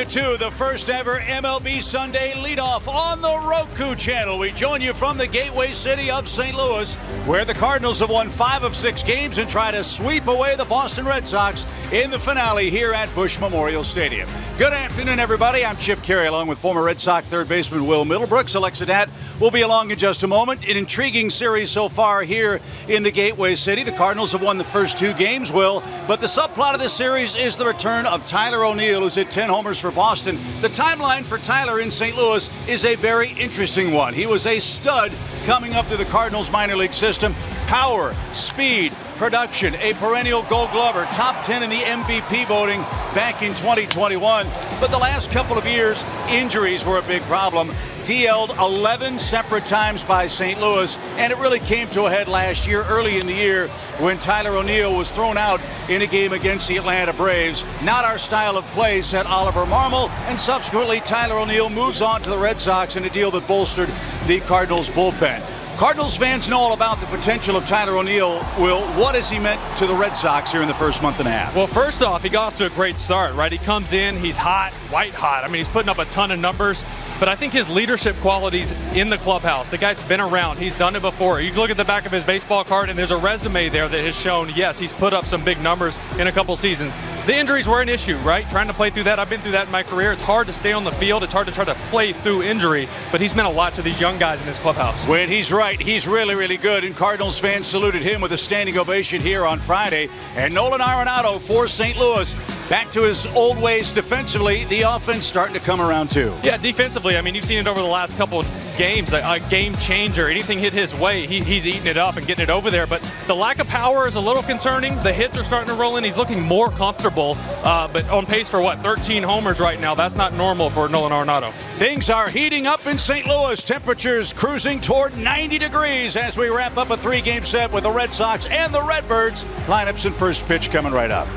to the first ever MLB Sunday Leadoff on the Roku channel. We join you from the gateway city of St. Louis, where the Cardinals have won 5 of 6 games and try to sweep away the Boston Red Sox in the finale here at Busch Memorial Stadium. Good afternoon, everybody. I'm Chip Carey, along with former Red Sox third baseman Will Middlebrooks. Alexa Dat will be along in just a moment. An intriguing series so far here in the gateway city. The Cardinals have won the first 2 games, Will, but the subplot of this series is the return of Tyler O'Neill, who's hit 10 homers for Boston. The timeline for Tyler in St. Louis is a very interesting one. He was a stud coming up through the Cardinals minor league system. Power, speed, production, a perennial Gold Glover, top 10 in the MVP voting back in 2021. But the last couple of years, injuries were a big problem. DL'd 11 separate times by St. Louis, and it really came to a head last year, early in the year, when Tyler O'Neill was thrown out in a game against the Atlanta Braves. Not our style of play, said Oliver Marmol, and subsequently Tyler O'Neill moves on to the Red Sox in a deal that bolstered the Cardinals bullpen. Cardinals fans know all about the potential of Tyler O'Neill. Will, what has he meant to the Red Sox here in the first month and a half? Well, first off, he got off to a great start, right? He comes in, he's hot, white hot. I mean, he's putting up a ton of numbers, but I think his leadership qualities in the clubhouse, the guy's been around, he's done it before. You look at the back of his baseball card, and there's a resume there that has shown, yes, he's put up some big numbers in a couple seasons. The injuries were an issue, right? Trying to play through that. I've been through that in my career. It's hard to stay on the field. It's hard to try to play through injury, but he's meant a lot to these young guys in his clubhouse. When he's right, he's really good, and Cardinals fans saluted him with a standing ovation here on Friday. And Nolan Arenado for St. Louis, back to his old ways defensively. The offense starting to come around too. Yeah, defensively, I mean, you've seen it over the last couple of games, a game changer. Anything hit his way, he's eating it up and getting it over there. But the lack of power is a little concerning. The hits are starting to roll in. He's looking more comfortable, but on pace for 13 homers right now. That's not normal for Nolan Arenado. Things are heating up in St. Louis. Temperatures cruising toward 90 degrees as we wrap up a 3-game set with the Red Sox and the Redbirds. Lineups and first pitch coming right up.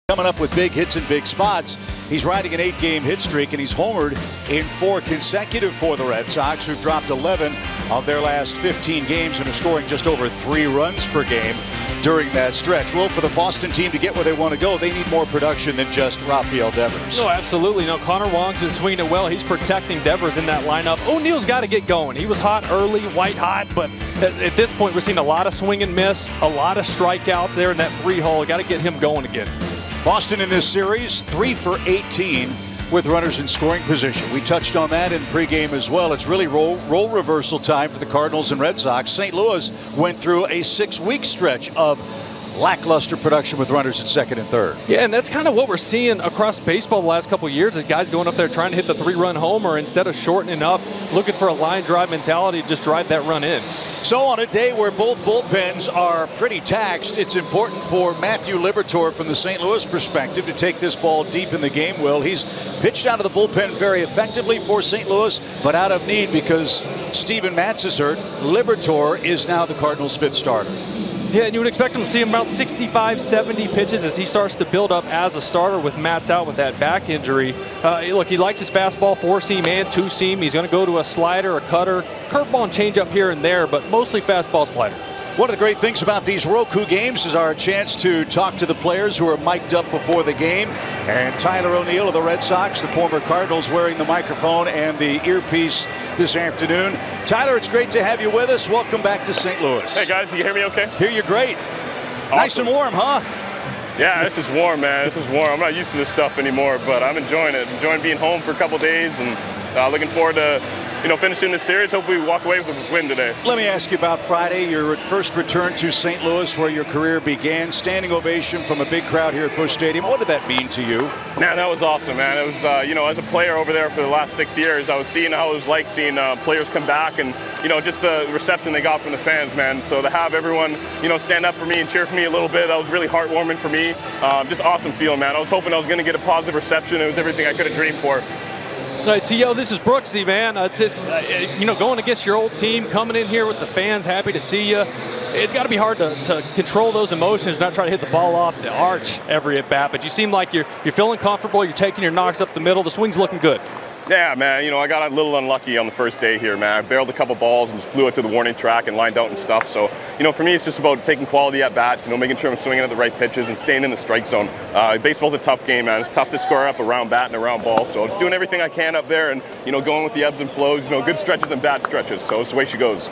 Coming up with big hits in big spots. He's riding an 8-game hit streak, and he's homered in 4 consecutive for the Red Sox, who've dropped 11 of their last 15 games and are scoring just over 3 runs per game during that stretch. Well, for the Boston team to get where they want to go, they need more production than just Rafael Devers. No, absolutely. No, Connor Wong's been swinging it well. He's protecting Devers in that lineup. O'Neill's got to get going. He was hot early, white hot, but at this point we're seeing a lot of swing and miss, a lot of strikeouts there in that 3-hole. Got to get him going again. Boston in this series, 3 for 18 with runners in scoring position. We touched on that in pregame as well. It's really role reversal time for the Cardinals and Red Sox. St. Louis went through a 6-week stretch of lackluster production with runners at second and third. Yeah, and that's kind of what we're seeing across baseball the last couple of years, is guys going up there trying to hit the 3-run homer instead of shortening up, looking for a line drive mentality to just drive that run in. So on a day where both bullpens are pretty taxed, it's important for Matthew Liberatore from the St. Louis perspective to take this ball deep in the game. Will, he's pitched out of the bullpen very effectively for St. Louis, but out of need because Steven Matz is hurt. Liberatore is now the Cardinals' 5th starter. Yeah, and you would expect him to see him about 65, 70 pitches as he starts to build up as a starter with Matt's out with that back injury. Look, he likes his fastball, 4-seam and 2-seam. He's going to go to a slider, a cutter, curveball and changeup here and there, but mostly fastball, slider. One of the great things about these Roku games is our chance to talk to the players who are mic'd up before the game. And Tyler O'Neill of the Red Sox, the former Cardinals, wearing the microphone and the earpiece this afternoon. Tyler, it's great to have you with us. Welcome back to St. Louis. Hey, guys, you hear me okay? Hear you great. Awesome. Nice and warm, huh? Yeah, this is warm, man. This is warm. I'm not used to this stuff anymore, but I'm enjoying it. Enjoying being home for a couple days and looking forward to finishing this series. Hopefully we walk away with a win today. Let me ask you about Friday, your first return to St. Louis where your career began. Standing ovation from a big crowd here at Busch Stadium. What did that mean to you? Man, that was awesome, man. It was, as a player over there for the last 6 years, I was seeing how it was like seeing players come back and, just the reception they got from the fans, man. So to have everyone, stand up for me and cheer for me a little bit, that was really heartwarming for me. Just awesome feeling, man. I was hoping I was going to get a positive reception. It was everything I could have dreamed for. T.O., this is Brooksy, man. It's just, going against your old team, coming in here with the fans, happy to see you. It's got to be hard to control those emotions, not try to hit the ball off the arch every at bat. But you seem like you're feeling comfortable. You're taking your knocks up the middle. The swing's looking good. Yeah, man, I got a little unlucky on the first day here, man. I barreled a couple balls and flew it to the warning track and lined out and stuff. So, for me, it's just about taking quality at bats, making sure I'm swinging at the right pitches and staying in the strike zone. Baseball's a tough game, man. It's tough to score up around bat and around ball. So just doing everything I can up there and, going with the ebbs and flows, good stretches and bad stretches. So it's the way she goes.